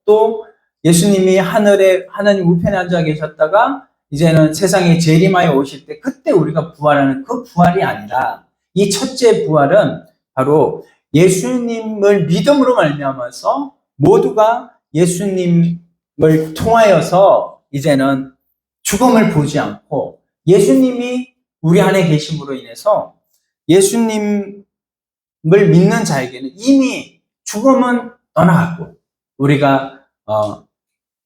또 예수님이 하늘에 하나님 우편에 앉아 계셨다가 이제는 세상에 재림하여 오실 때, 그때 우리가 부활하는 그 부활이 아니라, 이 첫째 부활은 바로 예수님을 믿음으로 말미암아서 모두가 예수님을 통하여서 이제는 죽음을 보지 않고, 예수님이 우리 안에 계심으로 인해서 예수님을 믿는 자에게는 이미 죽음은 떠나갔고, 우리가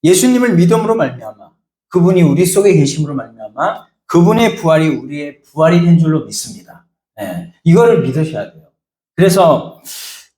예수님을 믿음으로 말미암아, 그분이 우리 속에 계심으로 말미암아 그분의 부활이 우리의 부활이 된 줄로 믿습니다. 이거를 믿으셔야 돼요. 그래서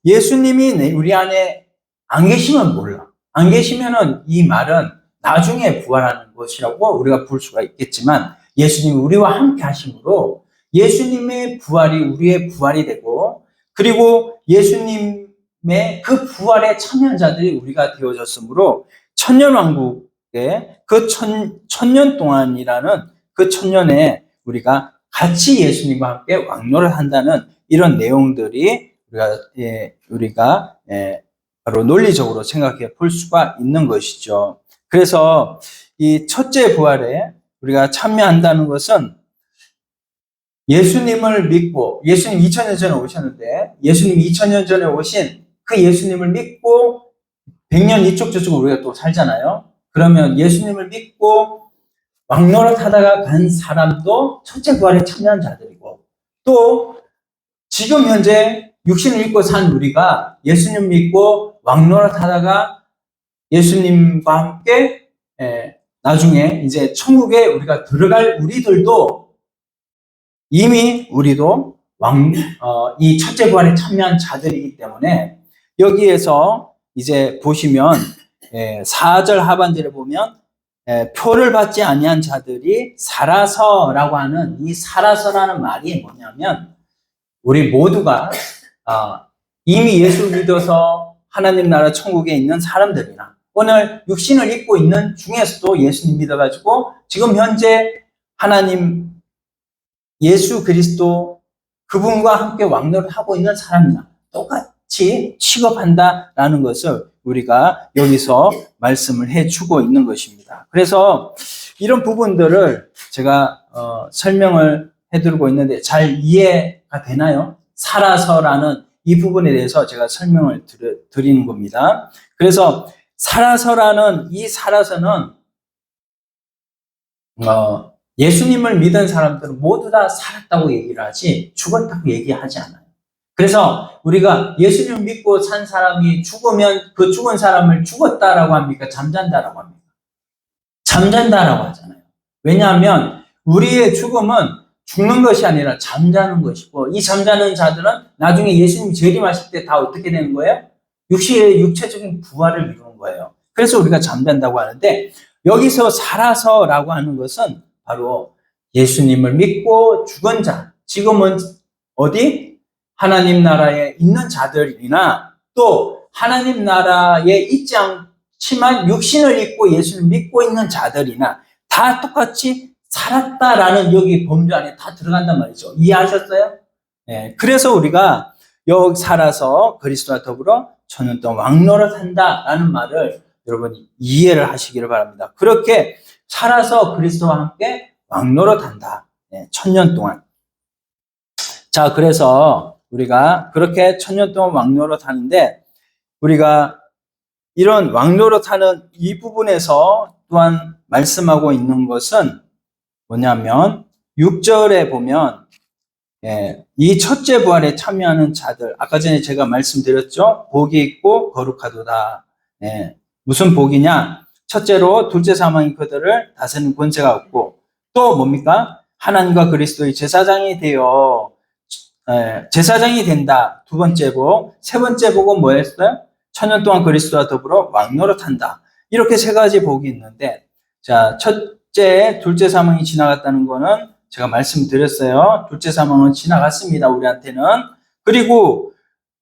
예수님이 우리 안에 안 계시면 몰라. 안 계시면은 이 말은 나중에 부활하는 것이라고 우리가 볼 수가 있겠지만, 예수님이 우리와 함께 하심으로 예수님의 부활이 우리의 부활이 되고, 그리고 예수님의 그 부활에 참여한 자들이 우리가 되어졌으므로, 천년왕국의 그 1000년 동안이라는 그 1000년에 우리가 같이 예수님과 함께 왕노를 한다는 이런 내용들이 우리가 바로 논리적으로 생각해 볼 수가 있는 것이죠. 그래서 이 첫째 부활에 우리가 참여한다는 것은, 예수님을 믿고, 예수님 2000년 전에 오셨는데, 예수님 2000년 전에 오신 그 예수님을 믿고 100년 이쪽 저쪽 우리가 또 살잖아요. 그러면 예수님을 믿고 왕 노릇하다가 간 사람도 첫째 부활에 참여한 자들이고, 또 지금 현재 육신을 입고 산 우리가 예수님 믿고 왕 노릇하다가 예수님과 함께 나중에 이제 천국에 우리가 들어갈 우리들도 이미 우리도 이 첫째 부활에 참여한 자들이기 때문에, 여기에서 이제 보시면 4절 하반절에 보면 표를 받지 아니한 자들이 살아서라고 하는, 이 살아서라는 말이 뭐냐면, 우리 모두가 이미 예수 믿어서 하나님 나라 천국에 있는 사람들이나 오늘 육신을 입고 있는 중에서도 예수님 믿어가지고 지금 현재 하나님 예수 그리스도 그분과 함께 왕노를 하고 있는 사람이나 똑같이 취급한다라는 것을 우리가 여기서 말씀을 해주고 있는 것입니다. 그래서 이런 부분들을 제가 설명을 해드리고 있는데 잘 이해가 되나요? 살아서라는 이 부분에 대해서 제가 설명을 드리는 겁니다. 그래서 살아서라는 이 살아서는 예수님을 믿은 사람들은 모두 다 살았다고 얘기를 하지 죽었다고 얘기하지 않아요. 그래서 우리가 예수님 믿고 산 사람이 죽으면 그 죽은 사람을 죽었다라고 합니까? 잠잔다라고 합니까? 잠잔다라고 하잖아요. 왜냐하면 우리의 죽음은 죽는 것이 아니라 잠자는 것이고, 이 잠자는 자들은 나중에 예수님 재림하실 때 다 어떻게 되는 거예요? 육체적인 부활을 이루는 거예요. 그래서 우리가 잠잔다고 하는데, 여기서 살아서라고 하는 것은 바로 예수님을 믿고 죽은 자, 지금은 어디? 하나님 나라에 있는 자들이나 또 하나님 나라에 있지 않지만 육신을 입고 예수를 믿고 있는 자들이나 다 똑같이 살았다라는 여기 범주 안에 다 들어간단 말이죠. 이해하셨어요? 네, 그래서 우리가 여기 살아서 그리스도와 더불어 천년 동안 왕노릇 한다라는 말을 여러분 이해를 하시기를 바랍니다. 그렇게 살아서 그리스도와 함께 왕노릇 한다. 네, 천년 동안. 자, 그래서 우리가 그렇게 천년 동안 왕노릇 하는데, 우리가 이런 왕노릇 하는 이 부분에서 또한 말씀하고 있는 것은 뭐냐면 6절에 보면 이 첫째 부활에 참여하는 자들, 아까 전에 제가 말씀드렸죠. 복이 있고 거룩하도다. 무슨 복이냐? 첫째로 둘째 사망이 그들을 다스리는 권세가 없고, 또 뭡니까? 하나님과 그리스도의 제사장이 되어 제사장이 된다. 두 번째 복. 세 번째 복은 뭐였어요? 천년 동안 그리스도와 더불어 왕노릇 한다. 이렇게 세 가지 복이 있는데, 자, 첫째, 둘째 사망이 지나갔다는 거는 제가 말씀드렸어요. 둘째 사망은 지나갔습니다, 우리한테는. 그리고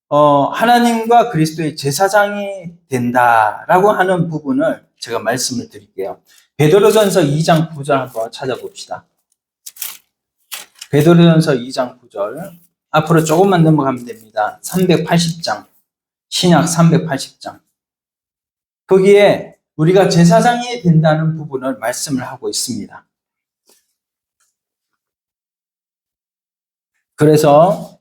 하나님과 그리스도의 제사장이 된다라고 하는 부분을 제가 말씀을 드릴게요. 베드로전서 2장 9절 한번 찾아봅시다. 베드로전서 2장 9절. 앞으로 조금만 넘어가면 됩니다. 380장. 신약 380장. 거기에 우리가 제사장이 된다는 부분을 말씀을 하고 있습니다. 그래서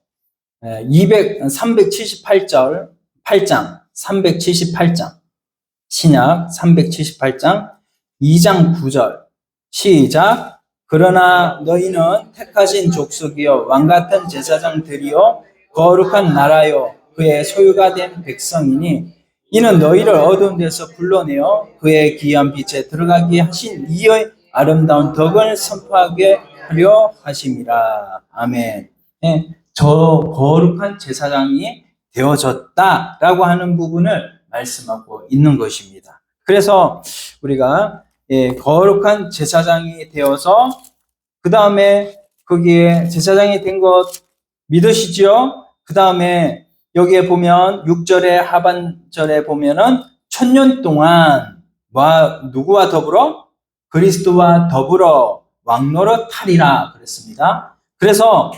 378절, 8장, 378장, 신약 378장, 2장 9절, 시작. 그러나 너희는 택하신 족속이요 왕같은 제사장들이요 거룩한 나라요 그의 소유가 된 백성이니, 이는 너희를 어두운 데서 불러내어 그의 귀한 빛에 들어가게 하신 이의 아름다운 덕을 선포하게 하려 하심이라. 아멘. 저 거룩한 제사장이 되어졌다라고 하는 부분을 말씀하고 있는 것입니다. 그래서 우리가 거룩한 제사장이 되어서 그 다음에 거기에 제사장이 된 것 믿으시죠? 그 다음에 여기에 보면 6절의 하반절에 보면은 천년 동안 누구와 더불어? 그리스도와 더불어 왕노릇 하리라 그랬습니다. 그래서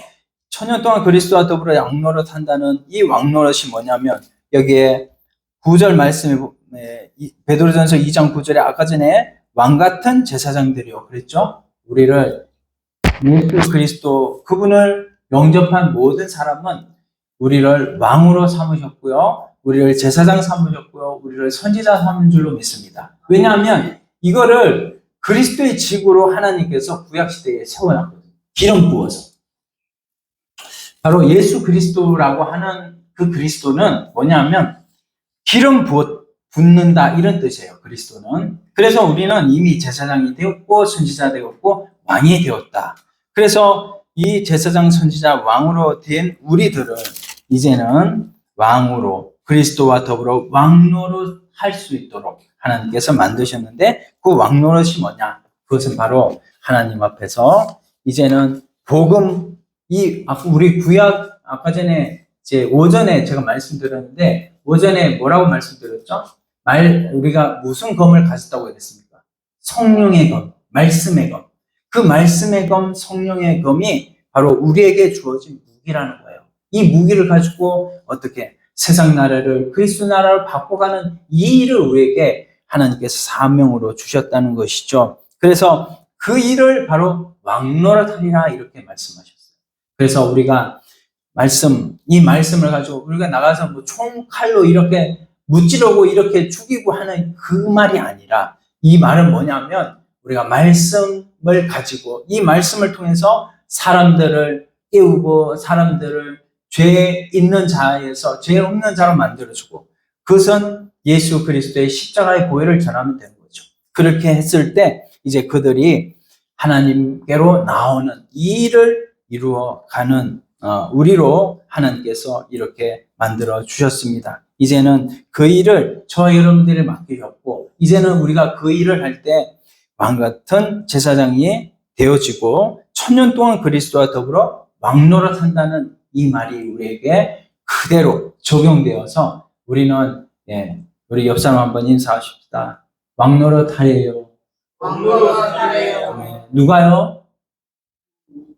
천년 동안 그리스도와 더불어 왕노릇 한다는 이 왕노릇이 뭐냐면, 여기에 9절 말씀에 베드로전서 2장 9절에 아까 전에 왕같은 제사장들이요 그랬죠? 우리를 예수 그리스도 그분을 영접한 모든 사람은 우리를 왕으로 삼으셨고요, 우리를 제사장 삼으셨고요, 우리를 선지자 삼은 줄로 믿습니다. 왜냐하면 이거를 그리스도의 직으로 하나님께서 구약시대에 세워놨거든요. 기름 부어서. 바로 예수 그리스도라고 하는 그 그리스도는 뭐냐면 기름 붓는다 이런 뜻이에요. 그리스도는. 그래서 우리는 이미 제사장이 되었고 선지자 되었고 왕이 되었다. 그래서 이 제사장 선지자 왕으로 된 우리들은 이제는 왕으로 그리스도와 더불어 왕노릇 할 수 있도록 하나님께서 만드셨는데 그 왕노릇이 뭐냐? 그것은 바로 하나님 앞에서 이제는 복음 우리 구약 아까 전에 오전에 제가 말씀드렸는데 오전에 뭐라고 말씀드렸죠? 우리가 무슨 검을 가졌다고 했습니까? 성령의 검, 말씀의 검. 그 말씀의 검, 성령의 검이 바로 우리에게 주어진 무기라는 거예요. 이 무기를 가지고 어떻게 세상 나라를 그리스도 나라로 바꿔가는 이 일을 우리에게 하나님께서 사명으로 주셨다는 것이죠. 그래서 그 일을 바로 왕노릇하리라 이렇게 말씀하셨어요. 그래서 우리가 이 말씀을 가지고 우리가 나가서 뭐 총칼로 이렇게 무찌르고 이렇게 죽이고 하는 그 말이 아니라 이 말은 뭐냐면 우리가 말씀을 가지고 이 말씀을 통해서 사람들을 깨우고 사람들을 죄 있는 자에서 죄 없는 자로 만들어주고 그것은 예수 그리스도의 십자가의 보혈을 전하면 되는 거죠. 그렇게 했을 때 이제 그들이 하나님께로 나오는 이 일을 이루어가는 우리로 하나님께서 이렇게 만들어 주셨습니다. 이제는 그 일을 저와 여러분들이 맡기셨고 이제는 우리가 그 일을 할 때 왕같은 제사장이 되어지고 천년 동안 그리스도와 더불어 왕노릇 한다는 이 말이 우리에게 그대로 적용되어서 우리는 우리 옆 사람 한번 인사하십시다. 왕노릇 하래요. 왕노릇 하래요. 누가요?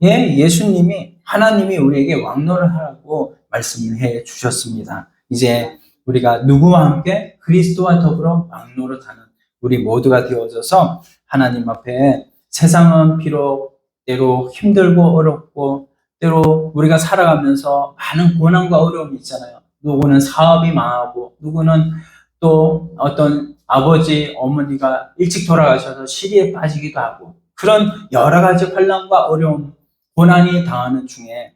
예수님이 하나님이 우리에게 왕노릇 하라고 말씀을 해 주셨습니다. 이제 우리가 누구와 함께 그리스도와 더불어 왕노릇하는 우리 모두가 되어져서 하나님 앞에 세상은 비록 때로 힘들고 어렵고 때로 우리가 살아가면서 많은 고난과 어려움이 있잖아요. 누구는 사업이 망하고 누구는 또 어떤 아버지, 어머니가 일찍 돌아가셔서 시리에 빠지기도 하고 그런 여러 가지 환난과 어려움, 고난이 당하는 중에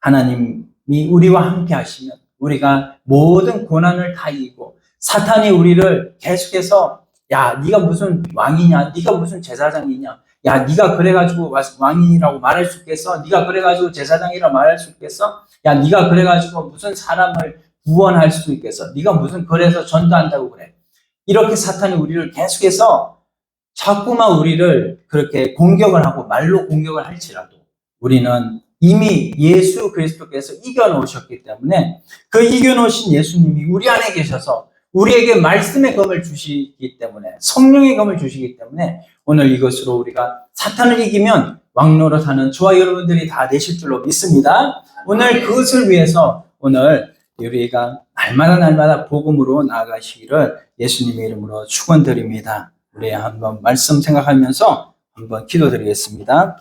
하나님이 우리와 함께 하시면 우리가 모든 고난을 다 이기고 사탄이 우리를 계속해서 야, 네가 무슨 왕이냐? 네가 무슨 제사장이냐? 야, 네가 그래가지고 왕이라고 말할 수 있겠어? 네가 그래가지고 제사장이라고 말할 수 있겠어? 야, 네가 그래가지고 무슨 사람을 구원할 수 있겠어? 네가 무슨 그래서 전도한다고 그래? 이렇게 사탄이 우리를 계속해서 자꾸만 우리를 그렇게 공격을 하고 말로 공격을 할지라도 우리는 이미 예수 그리스도께서 이겨놓으셨기 때문에 그 이겨놓으신 예수님이 우리 안에 계셔서 우리에게 말씀의 검을 주시기 때문에 성령의 검을 주시기 때문에 오늘 이것으로 우리가 사탄을 이기면 왕노릇하는 저와 여러분들이 다 되실 줄로 믿습니다. 오늘 그것을 위해서 오늘 우리가 날마다 복음으로 나아가시기를 예수님의 이름으로 축원드립니다. 우리 한번 말씀 생각하면서 한번 기도드리겠습니다.